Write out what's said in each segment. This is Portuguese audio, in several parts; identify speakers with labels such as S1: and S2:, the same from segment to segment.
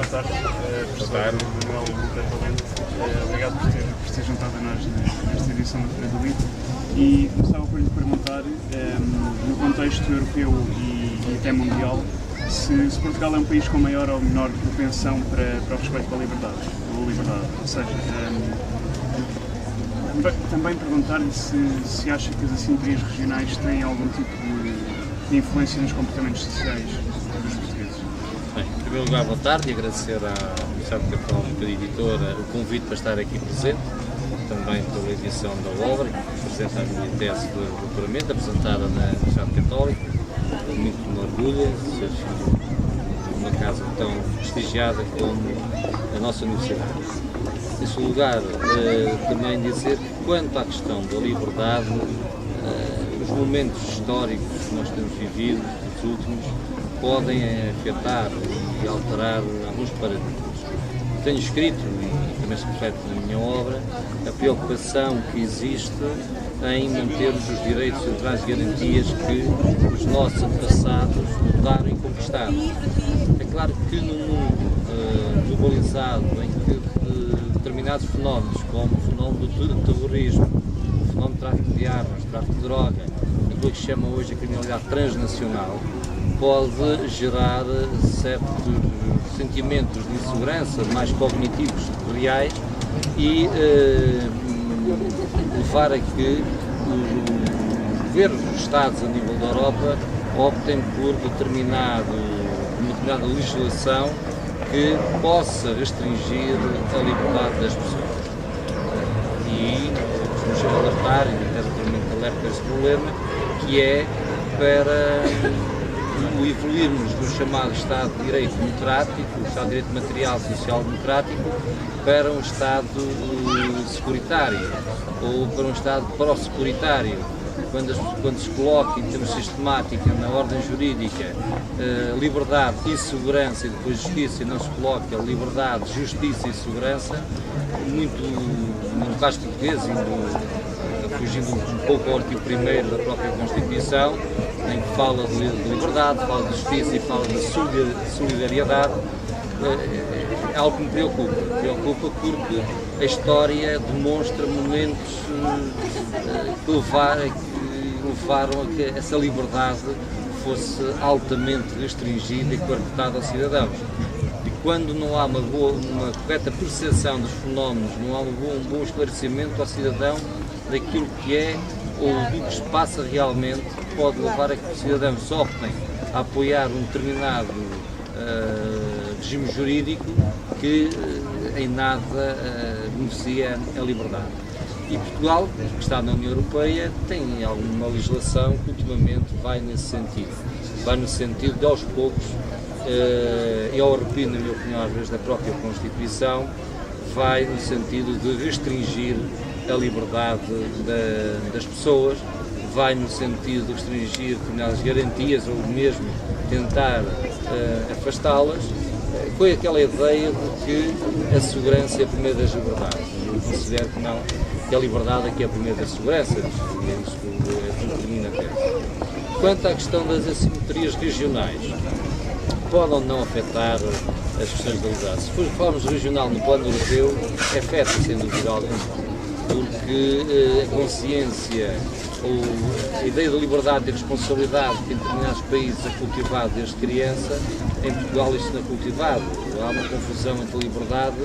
S1: boa tarde. Professor Manuel Monteiro Valente. Obrigado por ter juntado a nós nesta edição da Feira do Livro. E começava por lhe perguntar, no contexto europeu e até mundial, se Portugal é um país com maior ou menor propensão para o respeito pela liberdade. Ou seja, também perguntar-lhe se acha que as assimetrias regionais têm algum tipo de influência nos comportamentos sociais dos portugueses.
S2: Bem, em primeiro lugar, boa tarde e agradecer à Universidade Católica de Editora o convite para estar aqui presente, também pela edição da obra, que apresenta a minha tese de doutoramento, apresentada na Universidade Católica. Muito me orgulho de ser filho de uma casa tão prestigiada como a nossa Universidade. Em segundo lugar, também dizer que quanto à questão da liberdade, os momentos históricos que nós temos vivido, os últimos, podem afetar e alterar alguns paradigmas. Tenho escrito, e também se reflete na minha obra, a preocupação que existe em mantermos os direitos e as garantias que os nossos antepassados lutaram e conquistaram. É claro que num mundo globalizado, em que determinados fenómenos, como o fenómeno do terrorismo, o fenómeno do tráfico de armas, tráfico de droga, aquilo que se chama hoje a criminalidade transnacional, pode gerar certos sentimentos de insegurança, mais cognitivos, reais, e levar a que os governos dos Estados a nível da Europa optem por determinada legislação que possa restringir a liberdade das pessoas. E vamos alertar, e internamente alerta esse problema, que é para o evoluirmos do chamado Estado de Direito Democrático, o Estado de Direito Material Social Democrático, para um Estado securitário, ou para um Estado pró-securitário, quando se coloca em termos sistemática na ordem jurídica liberdade e segurança e depois justiça, e não se coloca liberdade, justiça e segurança, muito no caso português, fugindo um pouco ao artigo 1º da própria Constituição, em que fala de liberdade, fala de justiça e fala de solidariedade, é algo que me preocupa. Preocupa porque a história demonstra momentos que levaram a que essa liberdade fosse altamente restringida e coartada aos cidadãos. E quando não há uma correta percepção dos fenómenos, não há um bom esclarecimento ao cidadão daquilo que é ou do que se passa realmente, pode levar a que os cidadãos optem a apoiar um determinado regime jurídico que em nada beneficia a liberdade. E Portugal, que está na União Europeia, tem alguma legislação que ultimamente vai nesse sentido. Vai no sentido de, aos poucos, e ao arrepio, na minha opinião, às vezes da própria Constituição, vai no sentido de restringir a liberdade das pessoas, vai no sentido de restringir determinadas garantias ou mesmo tentar afastá-las, com aquela ideia de que a segurança é a primeira das liberdades. Eu considero que não, que a liberdade é que é a primeira das seguranças, e é isso que determina a tese. Quanto à questão das assimetrias regionais, pode ou não afetar as questões da liberdade. Se falarmos regional no plano europeu, afeta sem dúvida alguma, porque a consciência ou a ideia da liberdade e responsabilidade que em determinados países é cultivado desde criança, em Portugal isto não é cultivado. Há uma confusão entre a liberdade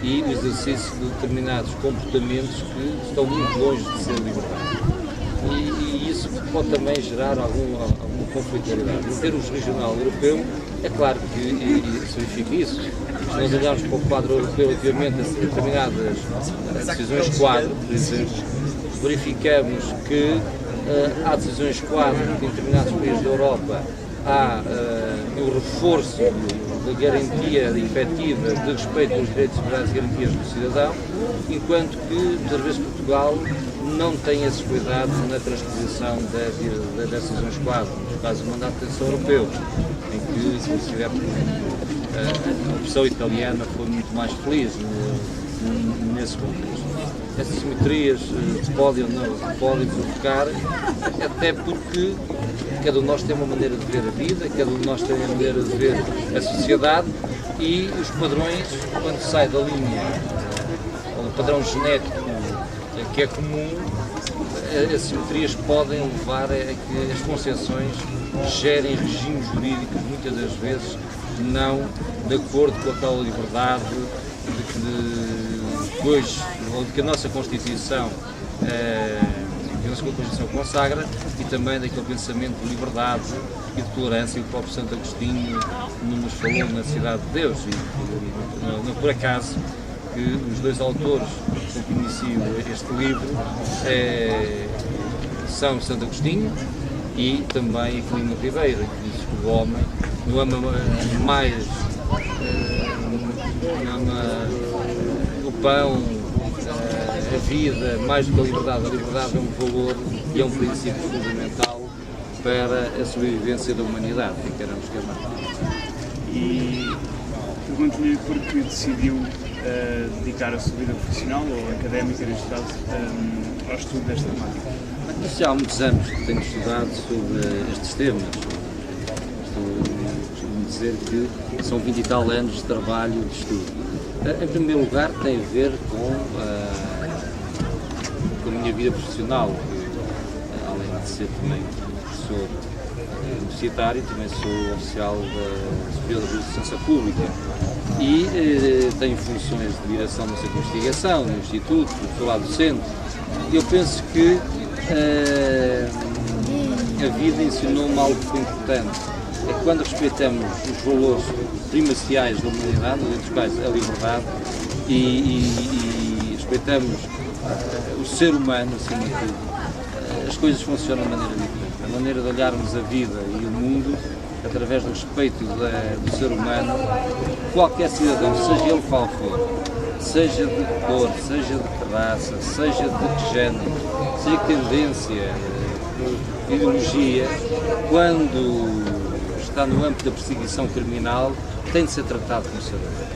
S2: e o exercício de determinados comportamentos que estão muito longe de ser liberdade. E isso pode também gerar alguma conflitualidade. Em termos regional europeu, é claro que se verifica isso. Se nós olharmos para o quadro europeu relativamente a determinadas decisões quadro, por exemplo, verificamos que há decisões quadro que em determinados países da Europa há o reforço da garantia efetiva de respeito aos direitos, liberdades e garantias do cidadão, enquanto que, muitas vezes, Portugal não tem esses cuidados na transposição das decisões quadro, no caso do mandato de atenção europeu, em que considero que a opção italiana foi muito mais feliz nesse contexto. Essas simetrias podem ou não podem provocar, até porque cada um de nós tem uma maneira de ver a vida, cada um de nós tem uma maneira de ver a sociedade, e os padrões, quando sai da linha, o padrão genético que é comum, as simetrias podem levar a que as concepções gerem regimes jurídicos, muitas das vezes, não de acordo com aquela liberdade de que a nossa Constituição consagra, e também daquele pensamento de liberdade e de tolerância que o próprio Santo Agostinho nos falou na Cidade de Deus. E não por acaso que os dois autores com que inicio este livro são Santo Agostinho e também Aquilino Ribeiro, que diz que o homem não ama mais o pão, a vida, mais do que a liberdade. A liberdade é um valor e é um princípio fundamental para a sobrevivência da humanidade, que queremos chamar.
S1: E pergunto-lhe porque decidiu dedicar a sua vida profissional, ou académica neste caso, ao estudo desta temática.
S2: Mas já há muitos anos que tenho estudado sobre estes temas. Costumo dizer que são 20 e tal anos de trabalho e de estudo. Em primeiro lugar, tem a ver com a minha vida profissional, que, além de ser também professor universitário, também sou oficial da Superior da Justiça Pública e tenho funções de direção no centro de investigação, no Instituto, sou lá docente. Eu penso que a vida ensinou-me algo que foi importante. É que quando respeitamos os valores primaciais da humanidade, entre os quais a liberdade, e respeitamos o ser humano, acima de tudo, as coisas funcionam de maneira diferente. A maneira de olharmos a vida e o mundo, através do respeito do ser humano, qualquer cidadão, seja ele qual for, seja de que cor, seja de que raça, seja de que género, seja que tendência, ideologia, quando está no âmbito da perseguição criminal, tem de ser tratado como cidadão.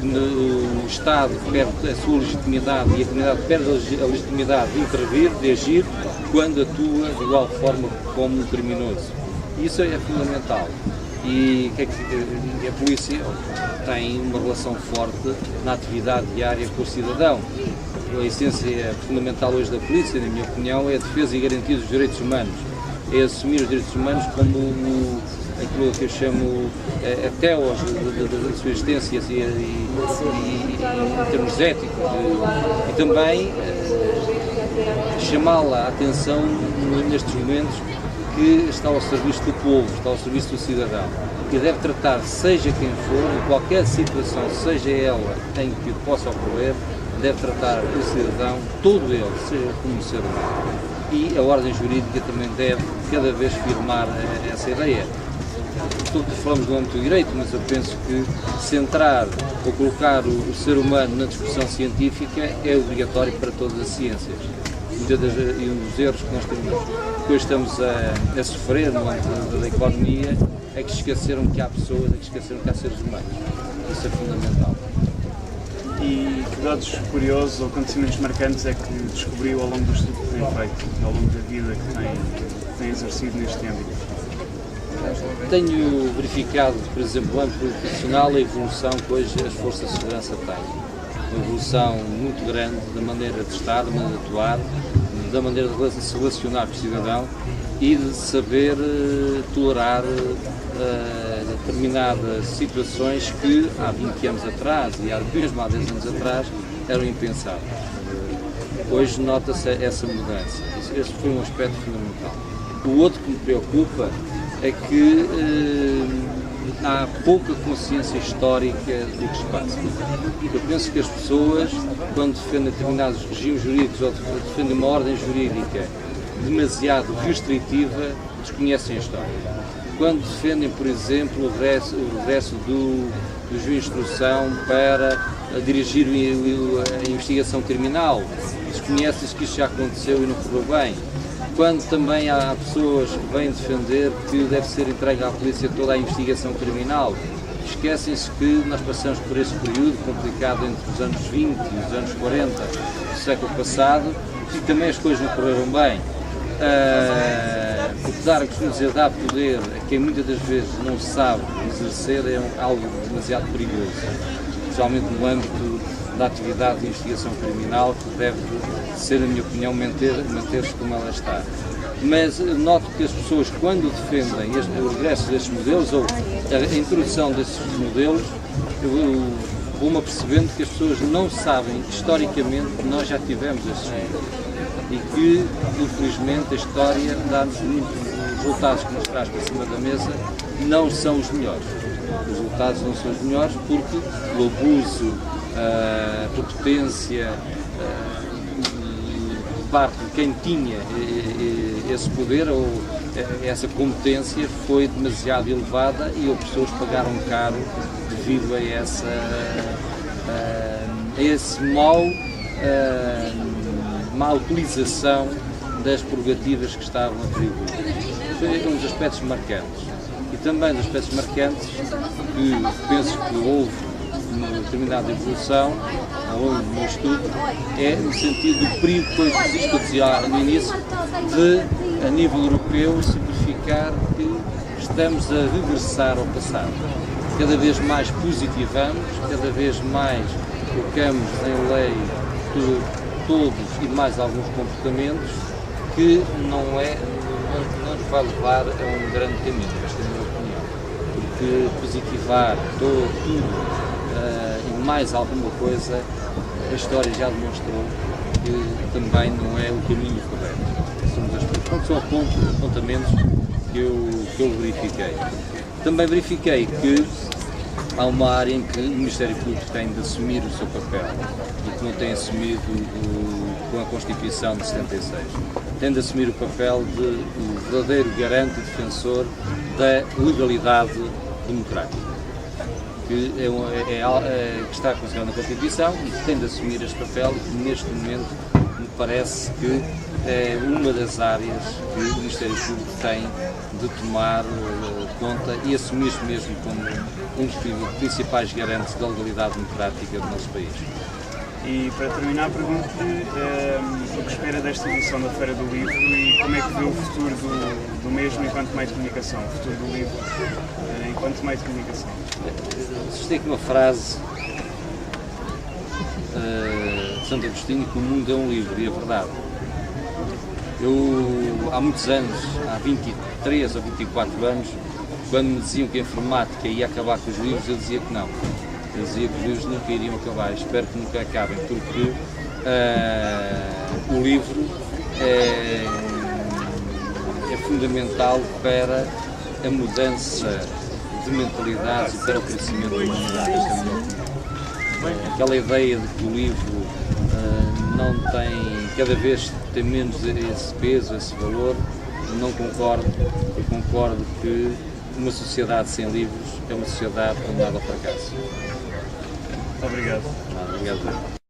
S2: O Estado perde a sua legitimidade e a comunidade perde a legitimidade de intervir, de agir, quando atua de igual forma como um criminoso. Isso é fundamental. E a polícia tem uma relação forte na atividade diária com o cidadão. A essência fundamental hoje da polícia, na minha opinião, é a defesa e garantia dos direitos humanos. É assumir os direitos humanos como aquilo que eu chamo até da sua existência e em termos éticos, e também chamá-la a atenção nestes momentos que está ao serviço do povo, está ao serviço do cidadão, e deve tratar, seja quem for, em qualquer situação, seja ela em que possa ocorrer, deve tratar o cidadão, todo ele, seja como ser humano. E a ordem jurídica também deve cada vez firmar essa ideia. Falamos do âmbito do direito, mas eu penso que centrar ou colocar o ser humano na discussão científica é obrigatório para todas as ciências. E um dos erros que nós hoje estamos a sofrer no âmbito da economia é que esqueceram que há pessoas, é que esqueceram que há seres humanos. Isso é fundamental.
S1: E que dados curiosos ou acontecimentos marcantes é que descobriu ao longo do estudo que tem feito, ao longo da vida que tem exercido neste âmbito?
S2: Tenho verificado, por exemplo, no âmbito profissional, a evolução que hoje as forças de segurança têm. Uma evolução muito grande da maneira de estar, da maneira de atuar, da maneira de se relacionar com o cidadão e de saber tolerar determinadas situações que há 20 anos atrás e mesmo há 10 anos atrás eram impensáveis. Hoje nota-se essa mudança. Esse foi um aspecto fundamental. O outro que me preocupa é que há pouca consciência histórica do que se passa. Eu penso que as pessoas, quando defendem determinados regimes jurídicos ou defendem uma ordem jurídica demasiado restritiva, desconhecem a história. Quando defendem, por exemplo, o regresso do juiz de instrução para dirigir a investigação criminal, desconhecem-se que isso já aconteceu e não correu bem. Quando também há pessoas que vêm defender que deve ser entregue à polícia toda a investigação criminal, esquecem-se que nós passamos por esse período complicado entre os anos 20 e os anos 40 do século passado e também as coisas não correram bem. Porque dar poder a quem muitas das vezes não sabe exercer é algo demasiado perigoso, especialmente no âmbito da atividade de investigação criminal, que deve ser, na minha opinião, manter-se como ela está. Mas noto que as pessoas, quando defendem o regresso destes modelos ou a introdução destes modelos, vou-me apercebendo que as pessoas não sabem, historicamente, que nós já tivemos estes modelos e que, infelizmente, a história dá-nos os resultados que nos traz para cima da mesa não são os melhores. Os resultados não são os melhores porque o abuso, a prepotência, parte de quem tinha esse poder ou essa competência foi demasiado elevada e as pessoas pagaram caro devido a esse má utilização das prerrogativas que estavam atribuídas. Foi um dos aspectos marcantes. E também dos aspectos marcantes que penso que houve uma determinada evolução ao longo do meu estudo é no sentido do perigo que existe, que dizia no início, de, a nível europeu, simplificar que estamos a regressar ao passado. Cada vez mais positivamos, cada vez mais colocamos em lei todos e mais alguns comportamentos que não nos vai levar a um grande caminho, esta é a minha opinião. Porque positivar tudo e mais alguma coisa, a história já demonstrou que também não é o caminho correto. São apontamentos que eu verifiquei. Também verifiquei que há uma área em que o Ministério Público tem de assumir o seu papel e que não tem assumido com a Constituição de 76. Tem de assumir o papel de verdadeiro garante e defensor da legalidade democrática, que está considerado na Constituição e que tem de assumir este papel e que neste momento me parece que é uma das áreas que o Ministério Público tem de tomar conta e assumir-se mesmo como um dos principais garantes da legalidade democrática do nosso país.
S1: E para terminar, pergunto-lhe o que espera desta edição da Feira do Livro e como é que vê o futuro do mesmo enquanto meio de comunicação, o futuro do livro enquanto meio de comunicação.
S2: Citei aqui uma frase de Santo Agostinho, que o mundo é um livro, e é verdade. Eu, há muitos anos, há 23 ou 24 anos, quando me diziam que a informática ia acabar com os livros, eu dizia que não. Eu dizia que os livros nunca iriam acabar, espero que nunca acabem, porque o livro é fundamental para a mudança de mentalidades e para o crescimento da humanidade. Esta é a minha opinião. Aquela ideia de que o livro não tem, cada vez tem menos esse peso, esse valor, não concordo. Eu concordo que uma sociedade sem livros é uma sociedade condenada ao fracasso.
S1: Muito obrigado.
S2: Obrigado.